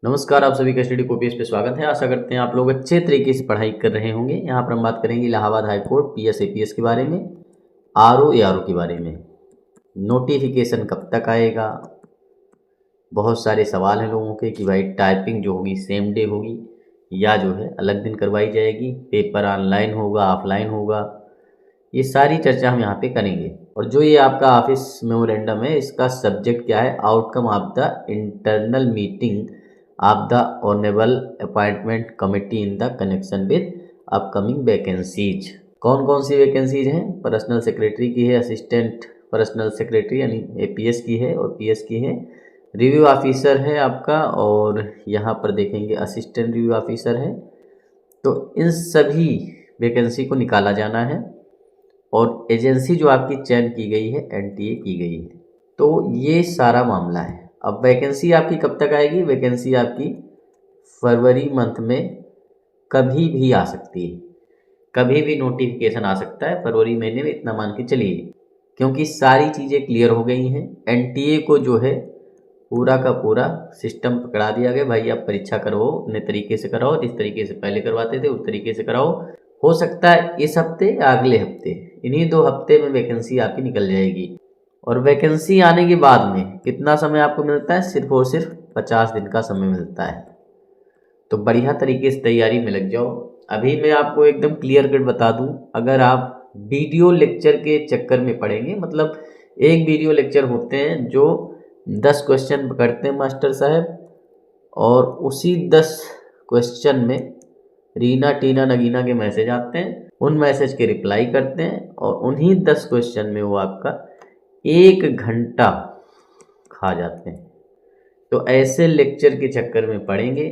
नमस्कार, आप सभी का स्टडी कॉपीज पे स्वागत है। आशा करते हैं आप लोग अच्छे तरीके से पढ़ाई कर रहे होंगे। यहाँ पर हम बात करेंगे Allahabad high court PS APS के बारे में, आरओ एआरओ के बारे में। नोटिफिकेशन कब तक आएगा। बहुत सारे सवाल हैं लोगों के कि भाई टाइपिंग जो होगी सेम डे होगी या जो है अलग दिन करवाई जाएगी, पेपर ऑनलाइन होगा ऑफलाइन होगा। ये सारी चर्चा हम यहाँ पे करेंगे। और जो ये आपका ऑफिस मेमोरेंडम है, इसका सब्जेक्ट क्या है? Outcome of the internal meeting of the honourable appointment committee in the connection with upcoming vacancies. कौन कौन सी वैकेंसीज हैं? पर्सनल सेक्रेटरी की है, असिस्टेंट पर्सनल सेक्रेटरी यानी एपीएस की है और पीएस की है, रिव्यू ऑफिसर है आपका, और यहाँ पर देखेंगे असिस्टेंट रिव्यू ऑफिसर है। तो इन सभी वैकेंसी को निकाला जाना है और एजेंसी जो आपकी चयन की गई है एनटीए की गई है। तो ये सारा मामला है। अब वैकेंसी आपकी कब तक आएगी? वैकेंसी आपकी फरवरी मंथ में कभी भी आ सकती है, कभी भी नोटिफिकेशन आ सकता है फरवरी महीने में, इतना मान के चलिए। क्योंकि सारी चीज़ें क्लियर हो गई हैं। एनटीए को जो है पूरा का पूरा सिस्टम पकड़ा दिया गया, भाई आप परीक्षा करो अपने तरीके से कराओ, जिस तरीके से पहले करवाते थे उस तरीके से कराओ। हो सकता है इस हफ्ते या अगले हफ्ते, इन्हीं 2 हफ्ते में वैकेंसी आपकी निकल जाएगी। और वैकेंसी आने के बाद में कितना समय आपको मिलता है? सिर्फ और सिर्फ 50 दिन का समय मिलता है। तो बढ़िया तरीके से तैयारी में लग जाओ। अभी मैं आपको एकदम क्लियर कट बता दूं, अगर आप वीडियो लेक्चर के चक्कर में पड़ेंगे, मतलब एक वीडियो लेक्चर होते हैं जो 10 क्वेश्चन पकड़ते हैं मास्टर साहब, और उसी 10 क्वेश्चन में रीना टीना नगीना के मैसेज आते हैं, उन मैसेज के रिप्लाई करते हैं, और उन्हीं 10 क्वेश्चन में वो आपका 1 घंटा खा जाते हैं। तो ऐसे लेक्चर के चक्कर में पड़ेंगे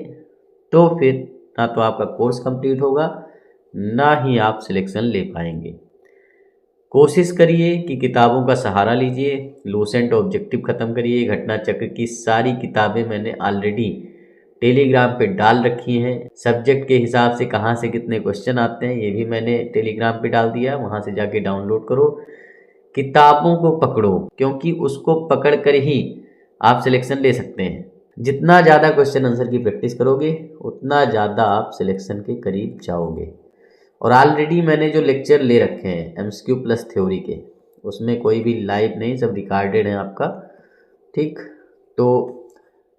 तो फिर ना तो आपका कोर्स कंप्लीट होगा, ना ही आप सिलेक्शन ले पाएंगे। कोशिश करिए कि किताबों का सहारा लीजिए, लूसेंट ऑब्जेक्टिव ख़त्म करिए। घटना चक्र की सारी किताबें मैंने ऑलरेडी टेलीग्राम पे डाल रखी हैं। सब्जेक्ट के हिसाब से कहाँ से कितने क्वेश्चन आते हैं ये भी मैंने टेलीग्राम पे डाल दिया, वहाँ से जाके डाउनलोड करो। किताबों को पकड़ो, क्योंकि उसको पकड़ कर ही आप सिलेक्शन ले सकते हैं। जितना ज़्यादा क्वेश्चन आंसर की प्रैक्टिस करोगे उतना ज़्यादा आप सिलेक्शन के करीब जाओगे। और ऑलरेडी मैंने जो लेक्चर ले रखे हैं एमसीक्यू प्लस थ्योरी के, उसमें कोई भी लाइव नहीं, सब रिकॉर्डेड है आपका, ठीक। तो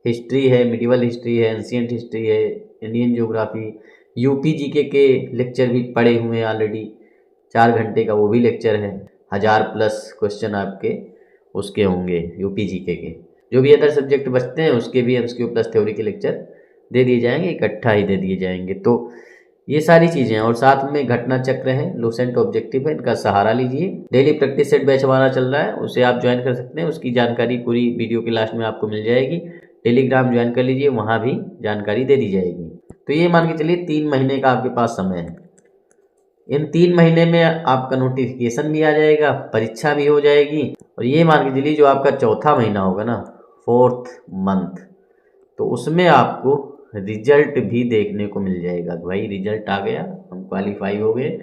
हिस्ट्री है, मिडिवल हिस्ट्री है, एंशिएंट हिस्ट्री है, इंडियन ज्योग्राफी, यूपी जीके के लेक्चर भी पड़े हुए हैं ऑलरेडी। 4 घंटे का वो भी लेक्चर है। 1000+ क्वेश्चन आपके उसके होंगे यूपी जीके के। जो भी अदर सब्जेक्ट बचते हैं उसके भी एमसीक्यू प्लस थ्योरी के लेक्चर दे दिए जाएंगे, इकट्ठा ही दे दिए जाएंगे। तो ये सारी चीज़ें हैं। और साथ में घटना चक्र है, लूसेंट ऑब्जेक्टिव है, इनका सहारा लीजिए। डेली प्रैक्टिस सेट बैच हमारा चल रहा है, उसे आप ज्वाइन कर सकते हैं। उसकी जानकारी पूरी वीडियो के लास्ट में आपको मिल जाएगी। टेलीग्राम ज्वाइन कर लीजिए, वहाँ भी जानकारी दे दी जाएगी। तो ये मान के चलिए 3 महीने का आपके पास समय है। इन 3 महीने में आपका नोटिफिकेशन भी आ जाएगा, परीक्षा भी हो जाएगी, और ये मान के चलिए जो आपका चौथा महीना होगा ना, 4th मंथ, तो उसमें आपको रिजल्ट भी देखने को मिल जाएगा। भाई रिजल्ट आ गया, हम क्वालिफाई हो गए,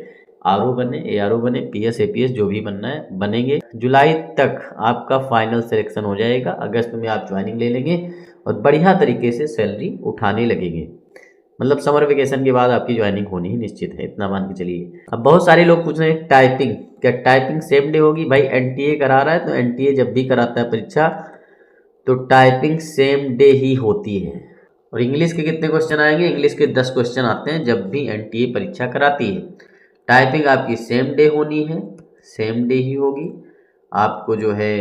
आरओ बने, एआरओ बने, पीएस एपीएस जो भी बनना है बनेंगे। जुलाई तक आपका फाइनल सिलेक्शन हो जाएगा। अगस्त में आप ज्वाइनिंग ले लेंगे और बढ़िया तरीके से सैलरी उठाने लगेंगे। मतलब समर वेकेशन के बाद आपकी ज्वाइनिंग होनी ही निश्चित है, इतना मान के चलिए। अब बहुत सारे लोग पूछ रहे हैं टाइपिंग, क्या टाइपिंग सेम डे होगी? भाई एनटीए करा रहा है तो एनटीए जब भी कराता है परीक्षा तो टाइपिंग सेम डे ही होती है। और इंग्लिश के कितने क्वेश्चन आएंगे? इंग्लिश के 10 क्वेश्चन आते हैं जब भी एनटीए परीक्षा कराती है। टाइपिंग आपकी सेम डे होनी है, सेम डे ही होगी। आपको जो है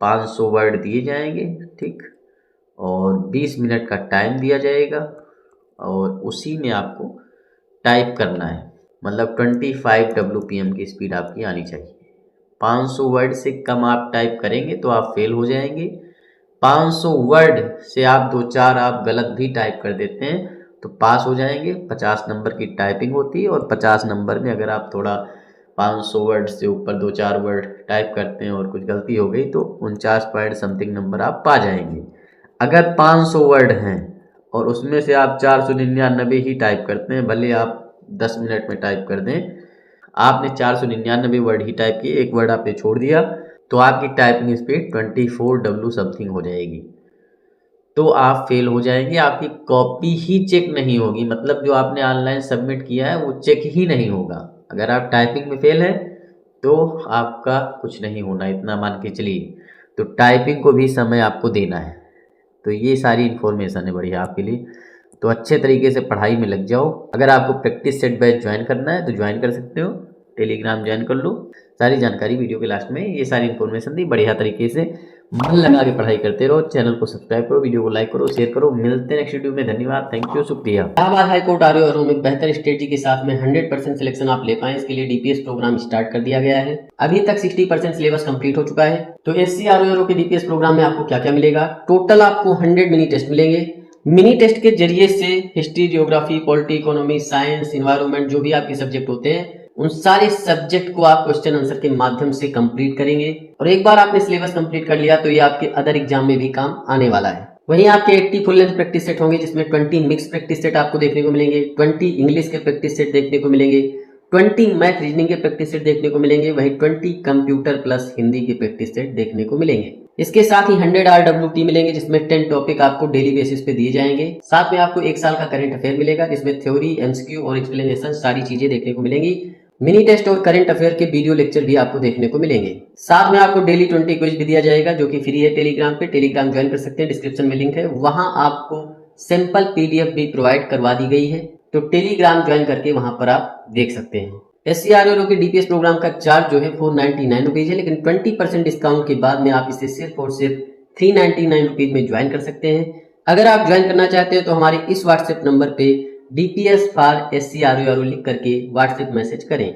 500 वर्ड दिए जाएंगे, ठीक, और 20 मिनट का टाइम दिया जाएगा, और उसी में आपको टाइप करना है। मतलब 25 WPM की स्पीड आपकी आनी चाहिए। 500 वर्ड से कम आप टाइप करेंगे तो आप फेल हो जाएंगे। 500 वर्ड से आप 2-4 आप गलत भी टाइप कर देते हैं तो पास हो जाएंगे। 50 नंबर की टाइपिंग होती है, और 50 नंबर में अगर आप थोड़ा 500 वर्ड से ऊपर 2-4 वर्ड टाइप करते हैं और कुछ गलती हो गई तो 49 पॉइंट समथिंग नंबर आप पा जाएंगे। अगर 500 वर्ड हैं और उसमें से आप 499 ही टाइप करते हैं, भले आप 10 मिनट में टाइप कर दें, आपने 499 वर्ड ही टाइप किए, एक वर्ड आपने छोड़ दिया, तो आपकी टाइपिंग स्पीड 24 W समथिंग हो जाएगी। तो आप फेल हो जाएंगे, आपकी कॉपी ही चेक नहीं होगी, मतलब जो आपने ऑनलाइन सबमिट किया है वो चेक ही नहीं होगा। अगर आप टाइपिंग में फेल है तो आपका कुछ नहीं होना, इतना मान के चलिए। तो टाइपिंग को भी समय आपको देना है। तो ये सारी इन्फॉर्मेशन है बढ़िया आपके लिए। तो अच्छे तरीके से पढ़ाई में लग जाओ। अगर आपको प्रैक्टिस सेट बैच ज्वाइन करना है तो ज्वाइन कर सकते हो, टेलीग्राम ज्वाइन कर लो। सारी जानकारी वीडियो के लास्ट में, ये सारी इन्फॉर्मेशन दी। बढ़िया तरीके से मन लगा के पढ़ाई करते रहो। चैनल को सब्सक्राइब करो, वीडियो को लाइक करो, शेयर करो। मिलते हैं नेक्स्ट वीडियो में। धन्यवाद, थैंक यू, शुक्रिया। इलाहाबाद हाईकोर्ट आरओ में बेहतर स्ट्रेटजी के साथ में 100% सिलेक्शन आप ले पाए, इसके लिए डीपीएस प्रोग्राम स्टार्ट कर दिया गया है। अभी तक 60% सिलेबस कंप्लीट हो चुका है। तो एससी आरओ के डीपीएस प्रोग्राम में आपको क्या क्या मिलेगा? टोटल आपको 100 मिनी टेस्ट मिलेंगे। मिनी टेस्ट के जरिए से history, geography, polity, economy, science, environment, जो भी आपके सब्जेक्ट होते हैं उन सारे सब्जेक्ट को आप क्वेश्चन आंसर के माध्यम से कंप्लीट करेंगे। और एक बार आपने सिलेबस कंप्लीट कर लिया तो ये आपके अदर एग्जाम में भी काम आने वाला है। वहीं आपके 80 फुल लेंथ प्रैक्टिस सेट होंगे, जिसमें 20 मिक्स प्रैक्टिस सेट आपको देखने को मिलेंगे, 20 इंग्लिश के प्रैक्टिस सेट देखने को मिलेंगे, 20 मैथ रीजनिंग के प्रैक्टिस सेट देखने को मिलेंगे, वहीं 20 कंप्यूटर प्लस हिंदी के प्रैक्टिस सेट देखने को मिलेंगे। इसके साथ ही 100 RWT मिलेंगे, जिसमें 10 टॉपिक आपको डेली बेसिस पे दिए जाएंगे। साथ में आपको 1 साल का करंट अफेयर मिलेगा, जिसमें थ्योरी, एमसीक्यू और एक्सप्लेनेशन सारी चीजें देखने को मिलेंगी। मिनी टेस्ट और करंट अफेयर के वीडियो लेक्चर भी आपको देखने को मिलेंगे। साथ में आपको डेली 20 क्विज भी दिया जाएगा, जो कि फ्री है टेलीग्राम पे। टेलीग्राम ज्वाइन कर सकते हैं, डिस्क्रिप्शन में लिंक है, वहां आपको सिंपल पीडीएफ भी प्रोवाइड करवा दी गई है। तो टेलीग्राम ज्वाइन करके वहां पर आप देख सकते हैं। एससीआरओ के डीपीएस प्रोग्राम का चार्ज जो है 499 रुपीज है, लेकिन 20% डिस्काउंट के बाद में आप इसे सिर्फ और सिर्फ 399 रुपीज में ज्वाइन कर सकते हैं। अगर आप ज्वाइन करना चाहते हैं तो हमारे इस व्हाट्सएप नंबर पे DPS फॉर SCRO लिख करके व्हाट्सएप मैसेज करें।